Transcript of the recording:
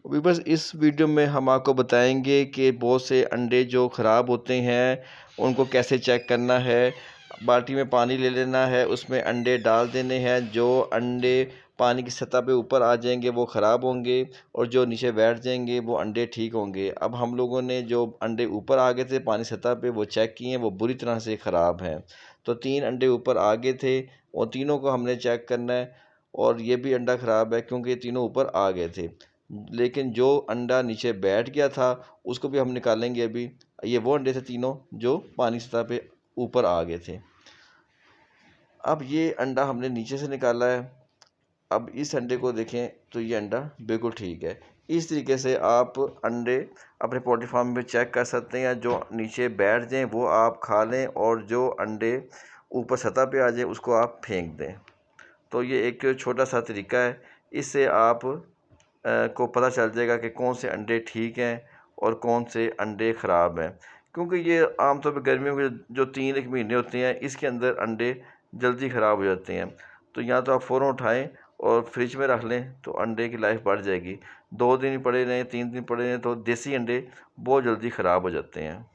अभी बस इस वीडियो में हम आपको बताएंगे कि बहुत से अंडे जो ख़राब होते हैं उनको कैसे चेक करना है। बाल्टी में पानी ले लेना है, उसमें अंडे डाल देने हैं। जो अंडे पानी की सतह पे ऊपर आ जाएंगे वो ख़राब होंगे और जो नीचे बैठ जाएंगे वो अंडे ठीक होंगे। अब हम लोगों ने जो अंडे ऊपर आ गए थे पानी सतह पे वो चेक किए हैं, वो बुरी तरह से ख़राब हैं। तो 3 अंडे ऊपर आ गए थे और तीनों को हमने चेक करना है। और ये भी अंडा ख़राब है क्योंकि ये तीनों ऊपर आ गए थे, लेकिन जो अंडा नीचे बैठ गया था उसको भी हम निकालेंगे अभी। ये वो अंडे थे तीनों जो पानी सतह पे ऊपर आ गए थे। अब ये अंडा हमने नीचे से निकाला है। अब इस अंडे को देखें तो ये अंडा बिल्कुल ठीक है। इस तरीके से आप अंडे अपने पोल्ट्री फार्म में चेक कर सकते हैं। जो नीचे बैठ जाएं वो आप खा लें और जो अंडे ऊपर सतह पे आ जाए उसको आप फेंक दें। तो ये एक छोटा सा तरीका है, इससे आप को पता चल जाएगा कि कौन से अंडे ठीक हैं और कौन से अंडे ख़राब हैं। क्योंकि ये आमतौर पे गर्मियों के जो 3 एक महीने होते हैं इसके अंदर अंडे जल्दी ख़राब हो जाते हैं। तो या तो आप फ़ौरन उठाएं और फ्रिज में रख लें तो अंडे की लाइफ बढ़ जाएगी। 2 दिन पड़े रहें, 3 दिन पड़े रहें तो देसी अंडे बहुत जल्दी ख़राब हो जाते हैं।